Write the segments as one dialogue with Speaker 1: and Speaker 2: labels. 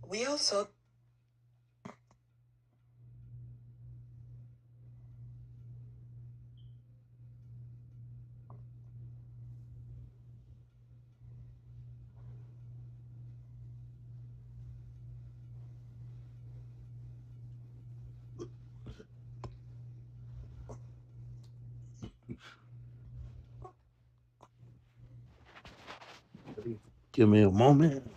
Speaker 1: We also
Speaker 2: Give me a moment.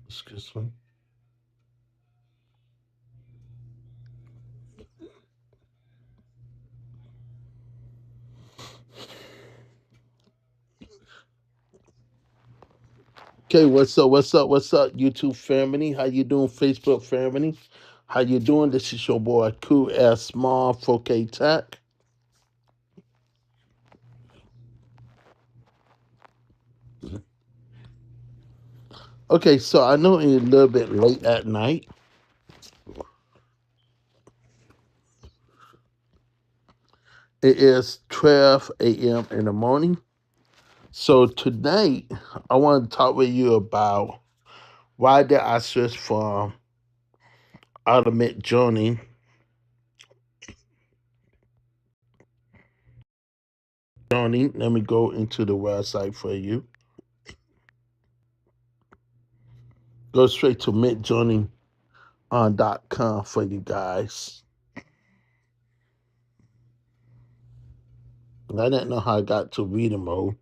Speaker 2: Excuse me. Okay, what's up? What's up? What's up, YouTube family? How you doing, Facebook family? How you doing? This is your boy Coollsmalls 4K Tech. Okay, so I know it's a little bit late at night. It is 12 a.m. in the morning. So tonight, I want to talk with you about why did I switch from Ultimate Journey. Journey. Let me go into the website for you. Go straight to MidJourney on.com for you guys. I didn't know how I got to reader mode,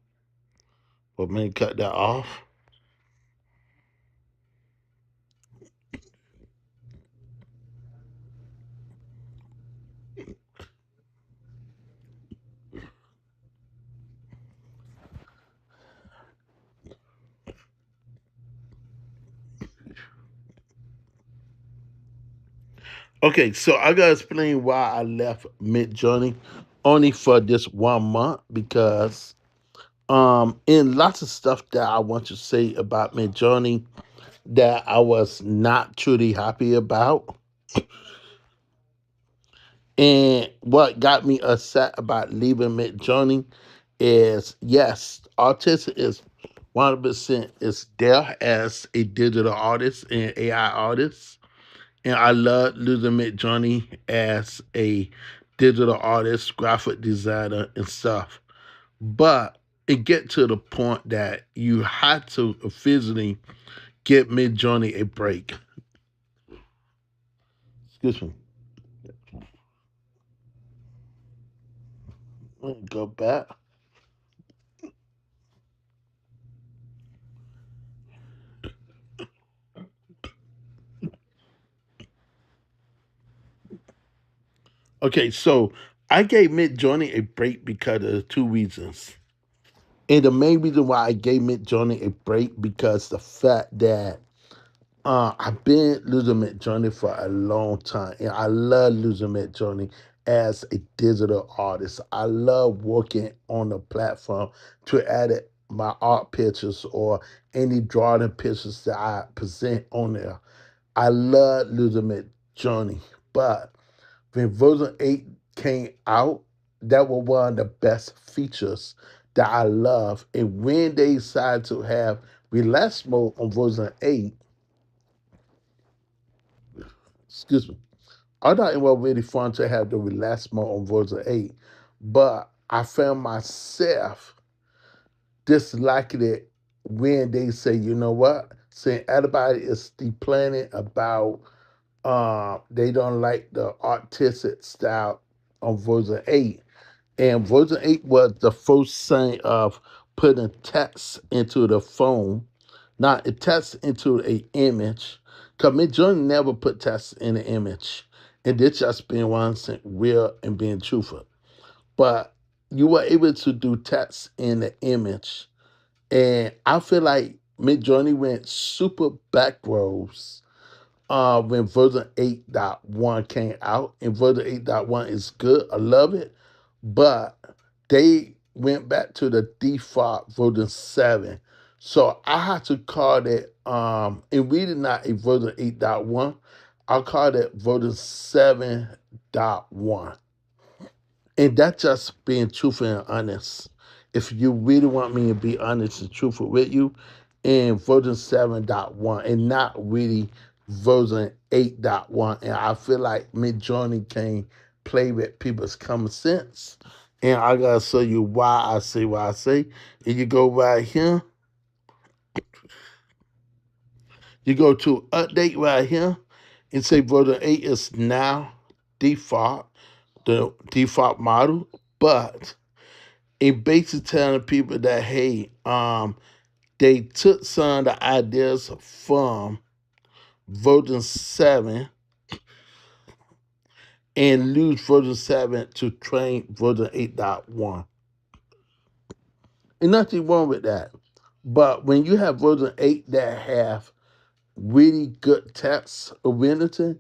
Speaker 2: but let me cut that off. Okay, so I gotta explain why I left MidJourney only for this 1 month because in lots of stuff that I want to say about MidJourney that I was not truly happy about. And what got me upset about leaving MidJourney is yes, autism is 100% is there as a digital artist and AI artist. And I love losing MidJourney as a digital artist, graphic designer, and stuff. But it get to the point that you had to physically get MidJourney a break. Excuse me. Let me go back. Okay, so I gave MidJourney a break because of two reasons. And the main reason why I gave MidJourney a break because the fact that I've been losing MidJourney for a long time, and I love losing MidJourney as a digital artist. I love working on the platform to edit my art pictures or any drawing pictures that I present on there. I love losing MidJourney, but when version 8 came out, that was one of the best features that I love. And when they decided to have relax mode on version 8, excuse me, I thought it was really fun to have the relax mode on version 8, but I found myself disliking it when they say, you know what, saying everybody is complaining about they don't like the artistic style on version 8. And version 8 was the first sign of putting text into the phone, not a text into a image. Because MidJourney never put text in an image. And this just being 100% real and being truthful. But you were able to do text in the image. And I feel like MidJourney went super backwards when version 8.1 came out. And version 8.1 is good. I love it. But they went back to the default version 7. So I had to call it, and really not a version 8.1. I called it version 7.1. And that's just being truthful and honest. If you really want me to be honest and truthful with you, in version 7.1 and not really version 8.1. And I feel like MidJourney can play with people's common sense. And I gotta show you why I say what I say. And you go right here, you go to update right here and say version 8 is now default, the default model, but it basically telling people that hey, they took some of the ideas from version 7 and lose version 7 to train version 8.1. And nothing wrong with that. But when you have version 8 that have really good text ability,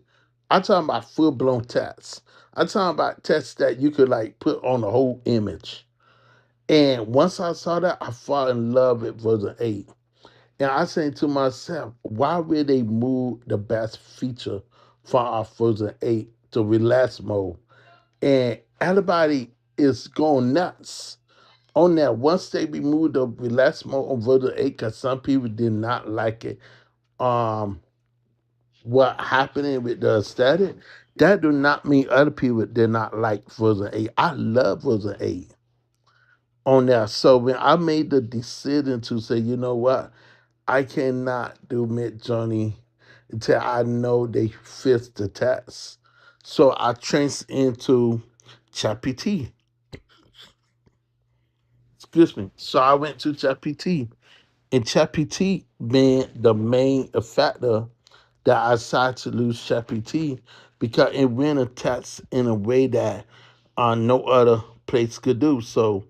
Speaker 2: I'm talking about full blown text. I'm talking about text that you could like put on the whole image. And once I saw that, I fell in love with version 8. And I said to myself, why would they move the best feature from our version 8 to relax mode? And everybody is going nuts on that. Once they removed the relax mode on version 8, because some people did not like it. What happening with the aesthetic, that do not mean other people did not like version 8. I love version 8 on there. So when I made the decision to say, you know what, I cannot do MidJourney until I know they fit the test. So I changed into ChatGPT. Excuse me. So I went to ChatGPT, and ChatGPT being the main factor that I decided to lose ChatGPT because it ran a test in a way that no other place could do. So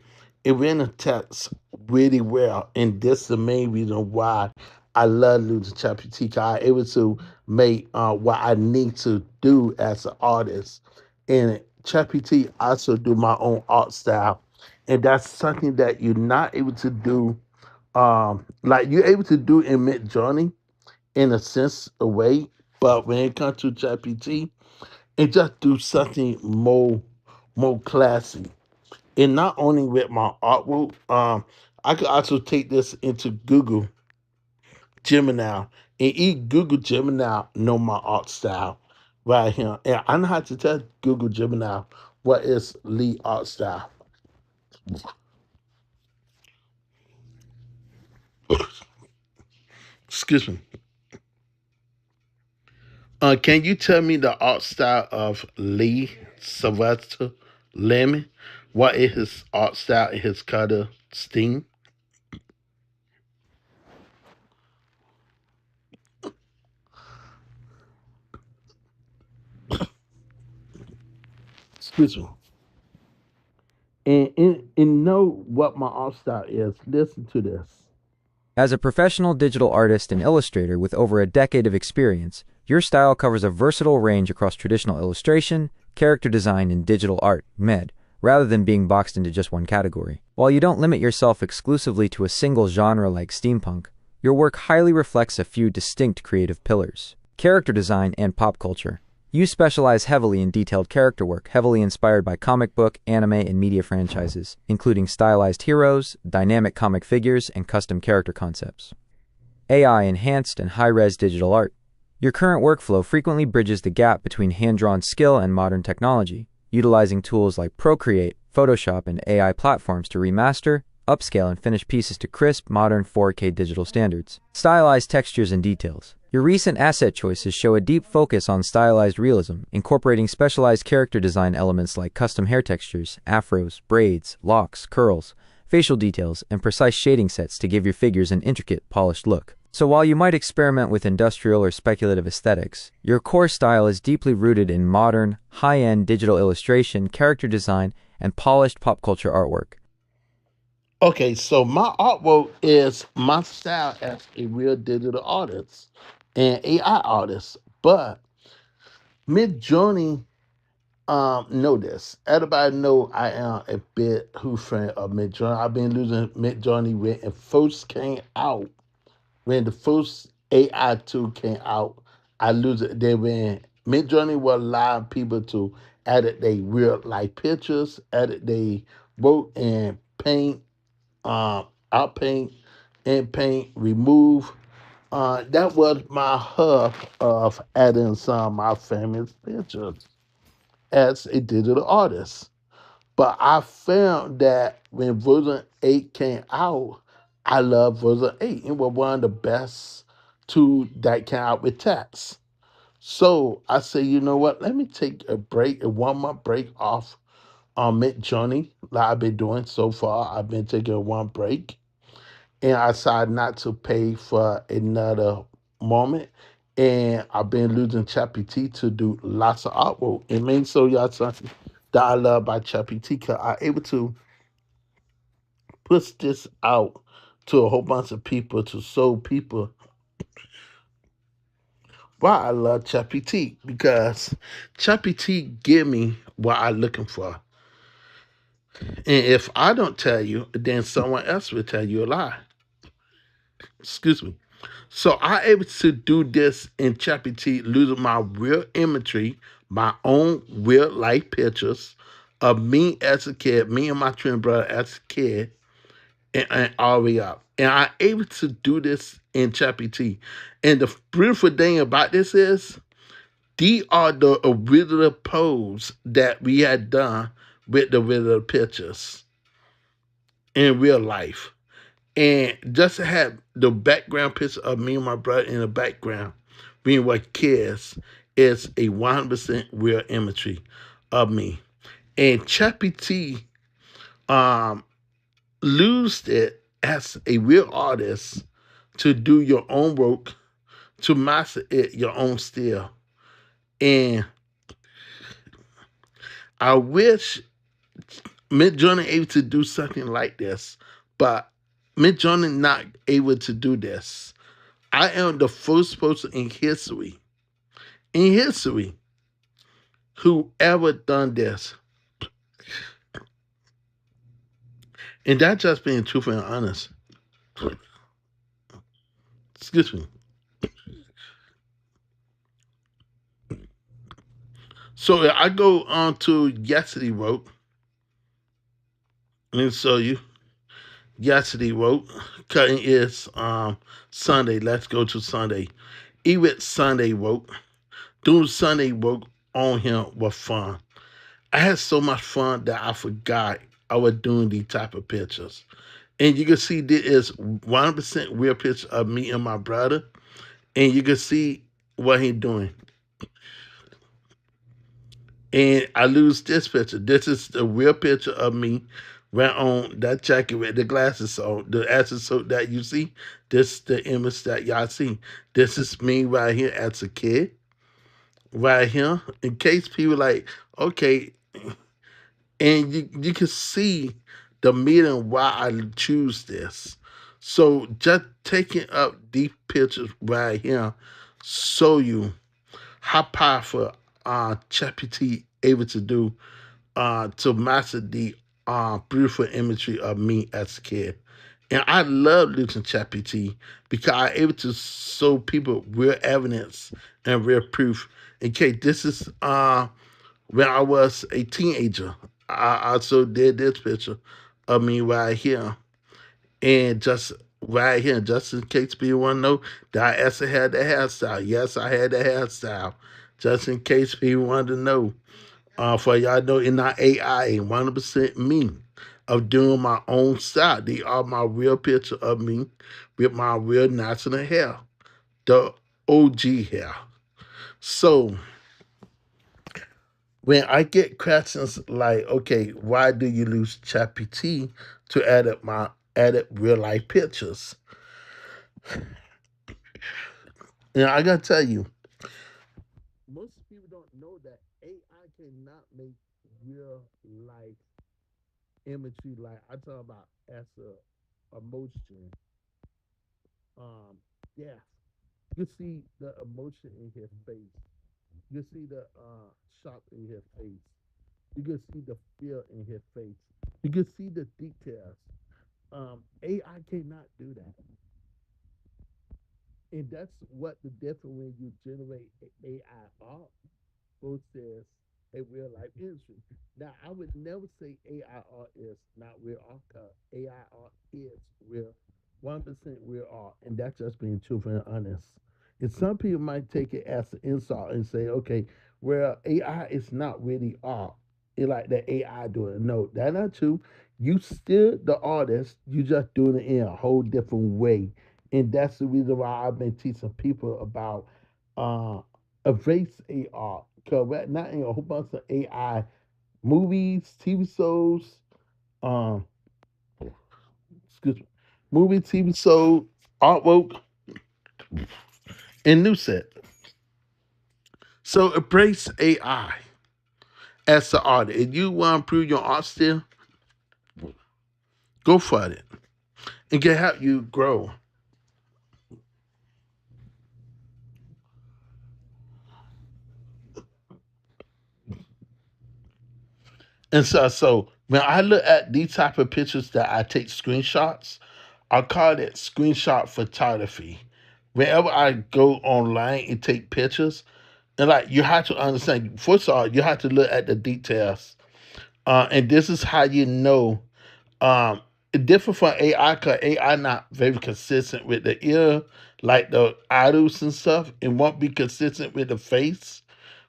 Speaker 2: it ran a test really well, and this is the main reason why I love losing ChatGPT. Because I able to make what I need to do as an artist, and ChatGPT also do my own art style, and that's something that you're not able to do. Like you're able to do in MidJourney in a sense a way, but when it comes to ChatGPT, it just do something more classy. And not only with my artwork, I could also take this into Google Gemini and Google Gemini know my art style right here. And I know how to tell Google Gemini what is Lee art style. Excuse me. Can you tell me the art style of Lee Sylvester Lemon? What is his art style and his color scheme? Excuse me. And know what my art style is. Listen to this.
Speaker 1: As a professional digital artist and illustrator with over a decade of experience, your style covers a versatile range across traditional illustration, character design, and digital art, MED, rather than being boxed into just one category. While you don't limit yourself exclusively to a single genre like steampunk, your work highly reflects a few distinct creative pillars: character design and pop culture. You specialize heavily in detailed character work, heavily inspired by comic book, anime, and media franchises, including stylized heroes, dynamic comic figures, and custom character concepts. AI-enhanced and high-res digital art. Your current workflow frequently bridges the gap between hand-drawn skill and modern technology, utilizing tools like Procreate, Photoshop, and AI platforms to remaster, upscale, and finish pieces to crisp, modern 4K digital standards. Stylized textures and details. Your recent asset choices show a deep focus on stylized realism, incorporating specialized character design elements like custom hair textures, afros, braids, locks, curls, facial details, and precise shading sets to give your figures an intricate, polished look. So while you might experiment with industrial or speculative aesthetics, your core style is deeply rooted in modern, high-end digital illustration, character design, and polished pop culture artwork.
Speaker 2: Okay, so my artwork is my style as a real digital artist and AI artist, but Mid Journey know this. Everybody know I am a bit who fan of MidJourney. I've been using MidJourney when it first came out. When the first AI tool came out, I lose it. Then when MidJourney will allow people to edit their real life pictures, edit they work and paint, outpaint, and paint, remove. That was my hub of adding some of my famous pictures as a digital artist. But I found that when version 8 came out, I love version 8. It was one of the best tools that came out with text. So I say, you know what? Let me take a break, a 1 month break off on MidJourney, like I've been doing so far. I've been taking a one break, and I decided not to pay for another moment. And I've been using ChatGPT to do lots of artwork. It means so y'all something that I love about ChatGPT because I'm able to push this out to a whole bunch of people to show people why I love ChatGPT because ChatGPT give me what I'm looking for. And if I don't tell you, then someone else will tell you a lie. Excuse me. So I able to do this in ChatGPT using my real imagery, my own real life pictures of me as a kid, me and my twin brother as a kid, and all the way up. And I'm able to do this in ChatGPT. And the beautiful thing about this is these are the original pose that we had done with the original pictures in real life. And just to have the background picture of me and my brother in the background, being what kids, is a 100% real imagery of me. And ChatGPT um, used it as a real artist to do your own work, to master it your own style. And I wish MidJourney able to do something like this, but MidJourney not able to do this. I am the first person in history, who ever done this. And that just being truthful and honest. Excuse me. So I go on to yesterday wrote. Let me show you. Yesterday wrote. Cutting is Sunday. Let's go to Sunday. Even Sunday wrote. Doing Sunday work on him was fun. I had so much fun that I forgot I was doing these type of pictures. And you can see this is 100% real picture of me and my brother. And you can see what he doing. And I lose this picture. This is the real picture of me right on that jacket with the glasses on. The episode that you see, this is the image that y'all see. This is me right here as a kid. Right here. In case people like, okay, and you can see the meaning why I choose this. So just taking up these pictures right here show you how powerful ChatGPT able to do to master the beautiful imagery of me as a kid. And I love using ChatGPT because I'm able to show people real evidence and real proof. Okay, this is when I was a teenager. I also did this picture of me right here. And just right here, just in case people want to know that I actually had the hairstyle. Yes, I had the hairstyle. Just in case people wanted to know. For y'all know, in our AI, 100% me of doing my own style. They are my real picture of me with my real natural hair, the OG hair. So when I get questions like, okay, why do you use ChatGPT to edit real life pictures? I gotta tell you, most people don't know that AI cannot make real life imagery like I talk about as a emotion. Um, yeah, you see the emotion in his face. You see the shock in his face. You can see the fear in his face. You can see the details. AI cannot do that, and that's what the difference when you generate AI art versus a real life industry. Now, I would never say AI art is not real art. Cause AI art is real, 1% real art, and that's just being truthful and honest. And some people might take it as an insult and say, okay, well, AI is not really art. It like the AI doing it. No, that's not true. You still the artist. You just doing it in a whole different way, and that's the reason why I've been teaching people about uh, erase AR. Cause right now in a whole bunch of AI movies, TV shows, um, excuse me, movie, TV show, artwork, and new set. So embrace AI as the artist. If you want to improve your art still, go for it. And can help you grow. And so when I look at these type of pictures that I take screenshots, I call it screenshot photography. Whenever I go online and take pictures, and like you have to understand, first of all, you have to look at the details. And this is how you know it different from AI because AI not very consistent with the ear, like the idols and stuff. It won't be consistent with the face.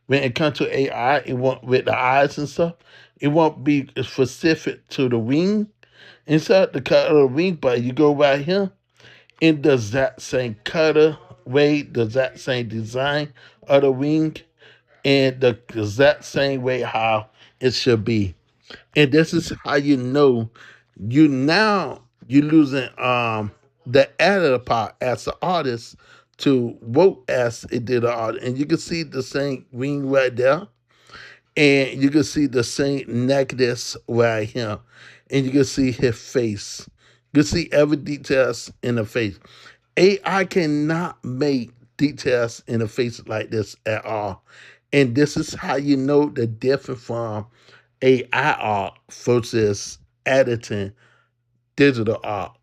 Speaker 2: When it comes to AI, it won't with the eyes and stuff. It won't be specific to the wing. Inside the color of the wing, but you go right here, it does that same color way, does that same design of the wing, and the exact same way how it should be. And this is how you know you losing the editor part as an artist to vote as it did an artist. And you can see the same wing right there. And you can see the same negatives right here. And you can see his face. You can see every details in the face. AI cannot make details in the face like this at all. And this is how you know the difference from AI art versus editing digital art.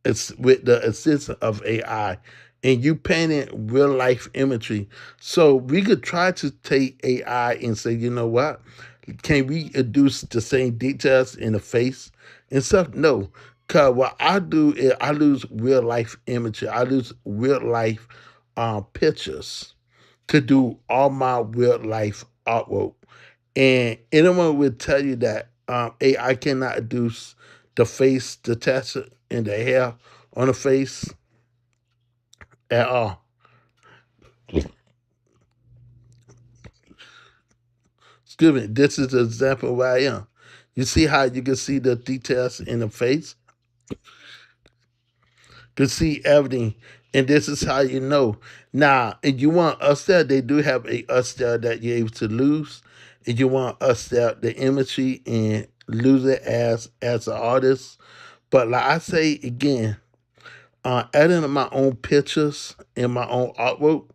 Speaker 2: It's with the assistance of AI. And you painting real life imagery. So we could try to take AI and say, you know what? Can we reduce the same details in the face and stuff? No. Cause what I do is I lose real life imagery. I lose real life pictures to do all my real life artwork. And anyone will tell you that AI cannot reduce the face, the tattoo, and the hair on the face at all. Excuse me. This is the example where I am. You see how you can see the details in the face? You can see everything. And this is how you know. Now, if you want us there, they do have a us there that you're able to lose. If you want us there, the imagery and lose it as an artist. But like I say again, adding my own pictures and my own artwork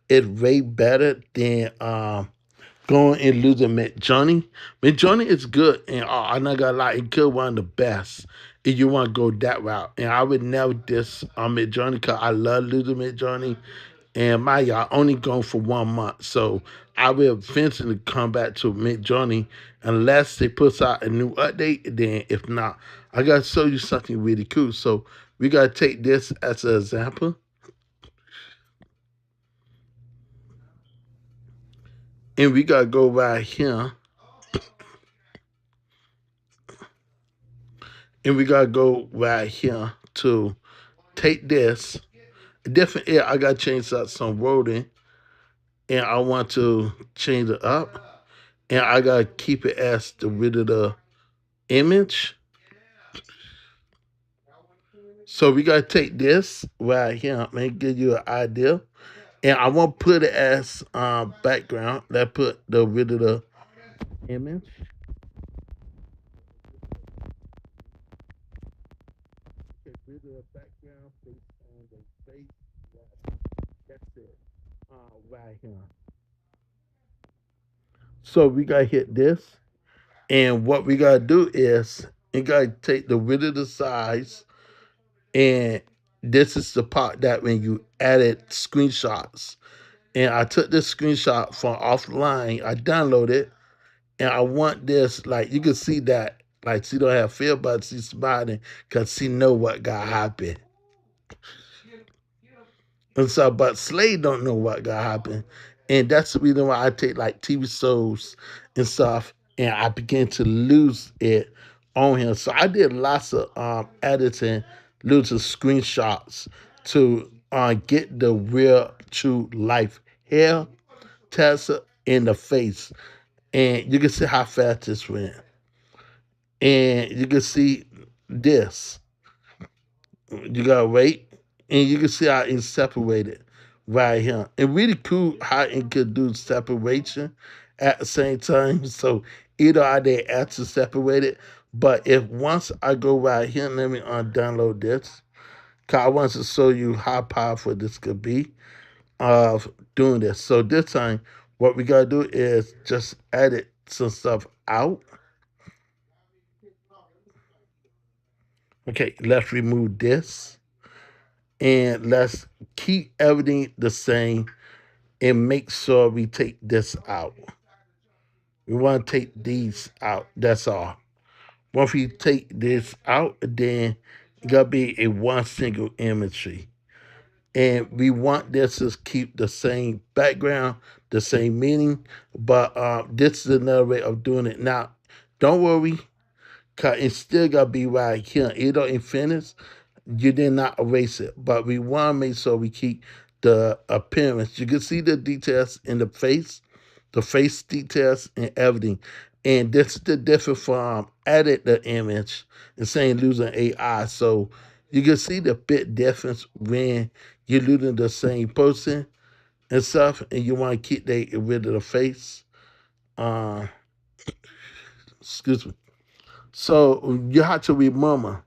Speaker 2: is way better than going and losing MidJourney. MidJourney is good, and I'm not gonna lie, it's good, one of the best. If you want to go that route, and I would never diss on MidJourney because I love losing MidJourney, and my y'all only going for 1 month, so I will eventually come back to MidJourney unless they put out a new update. Then if not, I gotta show you something really cool. So we gotta take this as an example, and we gotta go right here, and we gotta go right here to take this different air. I gotta change out some wording, and I want to change it up, and I gotta keep it as the rid of the image. So we gotta take this right here and give you an idea, and I won't put it as background. Let's put the rid of the image. Okay, rid of the background, face on the face. That's it. Right here. So we gotta hit this. And what we gotta do is you gotta take the width of the size, and this is the part that when you added screenshots. And I took this screenshot from offline, I downloaded it, and I want this, like you can see that, like she don't have fear, but she's smiling because she know what got happened. And so, but Slade don't know what got happened. And that's the reason why I take like TV shows and stuff, and I begin to lose it on him. So I did lots of editing, losing screenshots to get the real true life hair Tessa in the face. And you can see how fast this went. And you can see this. You gotta wait, and you can see how it's separated right here. And really cool how it could do separation at the same time. So either are they actually separated, but if once I go right here, let me download this, cause I want to show you how powerful this could be of doing this. So this time, what we gotta do is just edit some stuff out. Okay, let's remove this. And let's keep everything the same and make sure we take this out. We want to take these out. That's all. Once we take this out, then it gotta be a one single imagery. And we want this to keep the same background, the same meaning, but this is another way of doing it. Now, don't worry, cause it still gotta be right here. It don't finish. You did not erase it, but we want to make sure we keep the appearance. You can see the details in the face details and everything. And this is the difference from edit the image and saying losing AI. So you can see the bit difference when you're losing the same person and stuff, and you want to keep rid of the face. Uh, excuse me. So you have to remember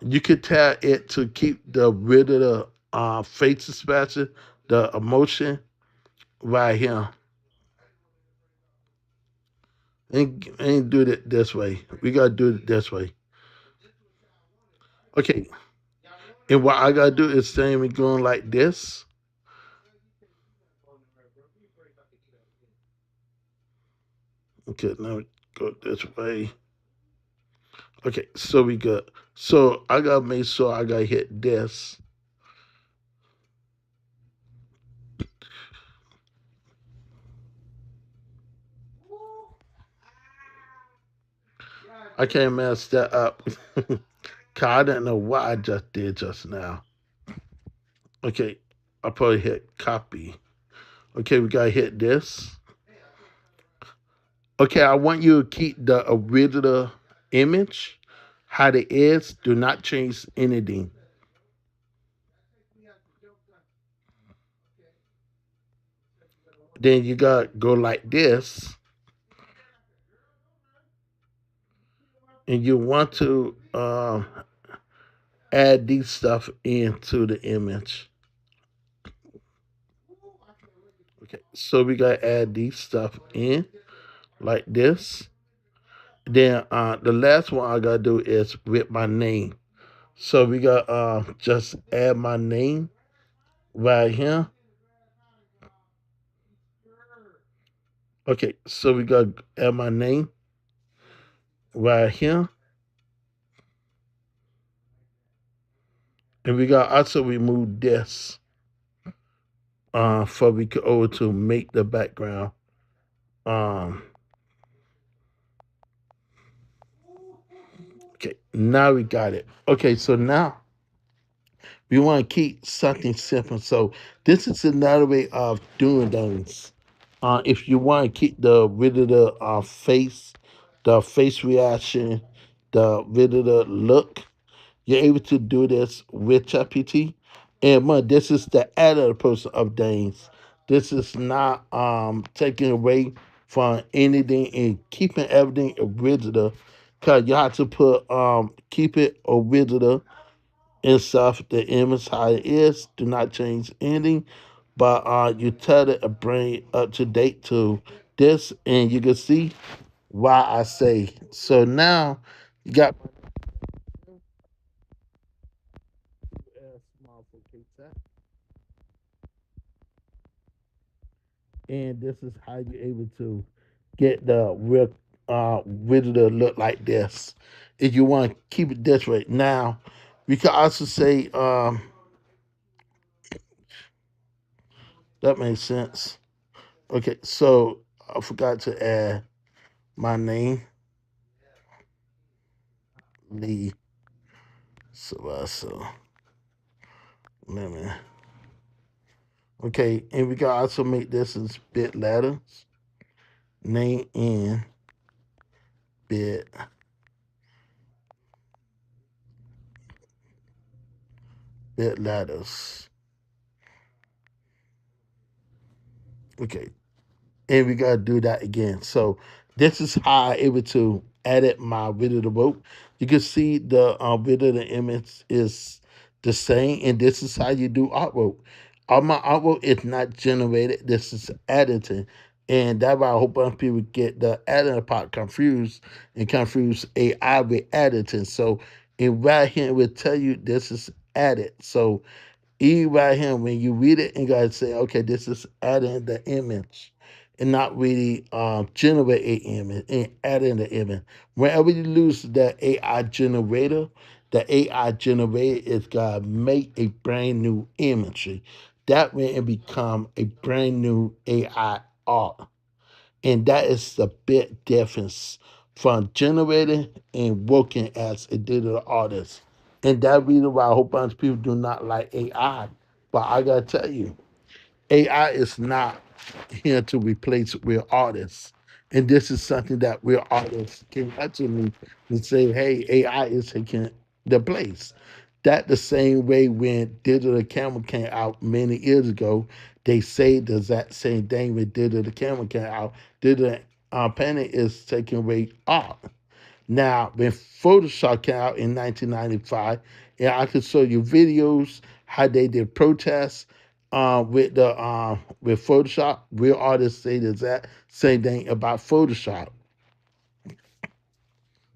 Speaker 2: you could tell it to keep the rid of the face expression, the emotion right here. Ain't do it this way. We gotta do it this way. Okay. And what I gotta do is same me going like this. Okay, now we go this way. Okay, so we good. So I gotta make sure I gotta hit this. I can't mess that up. Cause I didn't know what I just did just now. Okay, I probably hit copy. Okay, we gotta hit this. Okay, I want you to keep the original image how it is. Do not change anything. Then you gotta go like this, and you want to add these stuff into the image. Okay, so we gotta add these stuff in like this. Then the last one I gotta do is with my name. So we got just add my name right here. Okay, so we got add my name right here. And we got also remove this for we could over to make the background. Um okay, now we got it. Okay, so now we want to keep something simple. So this is another way of doing things. If you want to keep the rid of the face reaction, the rid of the look, you're able to do this with ChatGPT. And man, this is the added person of things. This is not taking away from anything and keeping everything original. Cause you have to put keep it original and stuff, the image how it is. Do not change anything. But you tell it to bring up to date to this, and you can see why I say so. Now you got and this is how you're able to get the real wizard to look like this. If you want to keep it this way, now we can also say that makes sense. Okay, so I forgot to add my name, Lee Sylvester. Let me. Okay, and we can also make this as bit letters. Name in bit letters. Okay, and we gotta do that again. So this is how I able to edit my video to boat. You can see the video the image is the same, and this is how you do artwork. All my artwork is not generated. This is editing. And that's why I hope bunch of people get the editing part confused and confuse AI with editing. So in right here it will tell you this is edit. So E right here, when you read it, and you gotta say, okay, this is adding the image and not really generate a image and adding the image. Whenever you lose that AI generator, the AI generator is gonna make a brand new imagery. That way it become a brand new AI art. And that is the big difference from generating and working as a digital artist. And that reason why a whole bunch of people do not like AI. But I gotta tell you, AI is not here to replace real artists. And this is something that real artists can actually say, hey, AI is taking the place. That the same way when digital camera came out many years ago, they say the exact same thing when digital camera came out. Digital painting is taking away art. Now, when Photoshop came out in 1995, and I could show you videos how they did protests with Photoshop. Real artists say the exact same thing about Photoshop.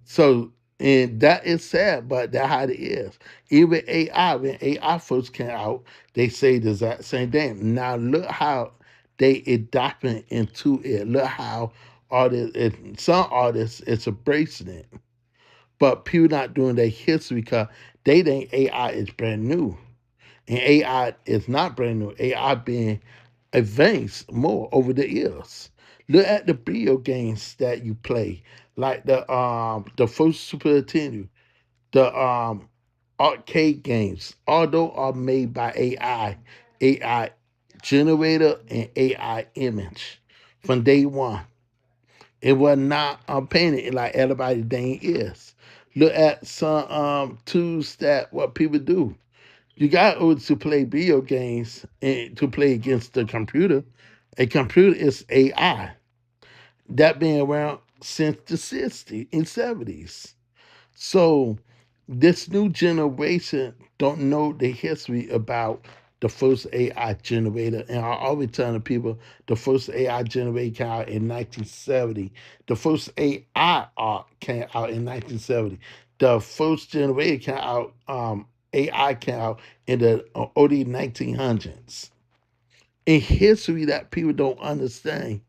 Speaker 2: So, and that is sad, but that's how it is. Even AI, when AI first came out, they say the exact same thing. Now look how they adapting into it. Look how some artists it's embracing it. But people not doing their history because they think AI is brand new. And AI is not brand new. AI being advanced more over the years. Look at the video games that you play, like the first Super Nintendo, the arcade games, although are made by AI generator and AI image from day one. It was not painted like everybody dang is. Look at some tools that what people do. You got to play video games and to play against the computer. A computer is AI. That been around since the 60s and 70s. So this new generation don't know the history about the first AI generator. And I always tell the people the first AI generator came out in 1970. The first AI art came out in 1970. The first generator came out, AI came out in the early 1900s. In history that people don't understand.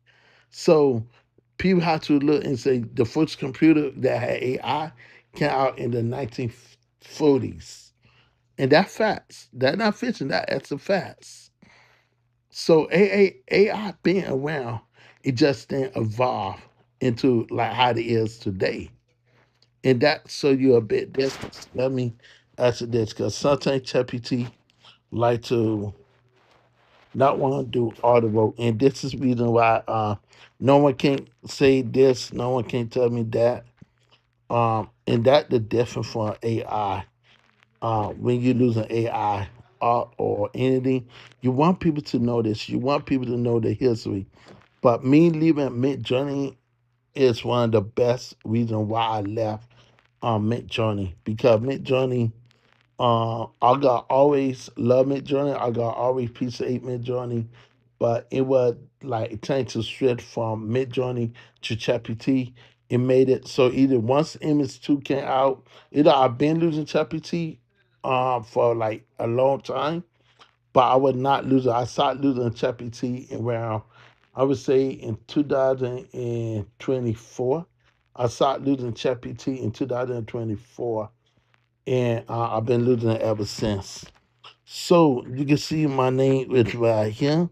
Speaker 2: So people have to look and say the first computer that had AI came out in the 1940s. And that's facts. That's not fiction. That's a facts. So AI being around, it just didn't evolve into like how it is today. And that so you're a bit different. Let me answer this because sometimes ChatGPT like to not want to do audible, and this is the reason why no one can say this, no one can tell me that. And that the difference from AI. When you're losing AI art or anything, you want people to know this. You want people to know the history. But me leaving MidJourney is one of the best reasons why I left MidJourney because MidJourney I got always love MidJourney. I got always appreciate MidJourney, but it was like it changed to switch from MidJourney to ChatGPT. It made it so either once image 2 came out, either I've been losing ChatGPT for like a long time, but I would not lose it. I started losing ChatGPT around, I would say in 2024. I started losing ChatGPT in 2024, and I've been losing it ever since. So you can see my name is right here,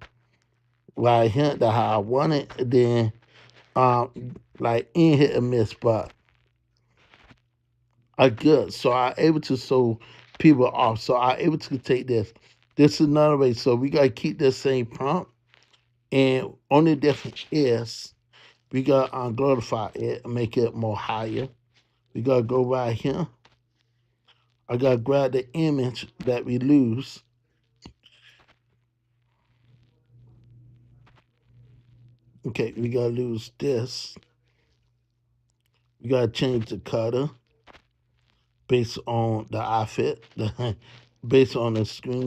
Speaker 2: that's how I want it. And then like in hit and miss, but I good. So I able to show people off. So I able to take this. This is another way. So we gotta keep the same prompt, and only difference is we gotta glorify it and make it more higher. We gotta go right here. I gotta grab the image that we lose. Okay, we gotta lose this. We gotta change the color based on the outfit, based on the screen.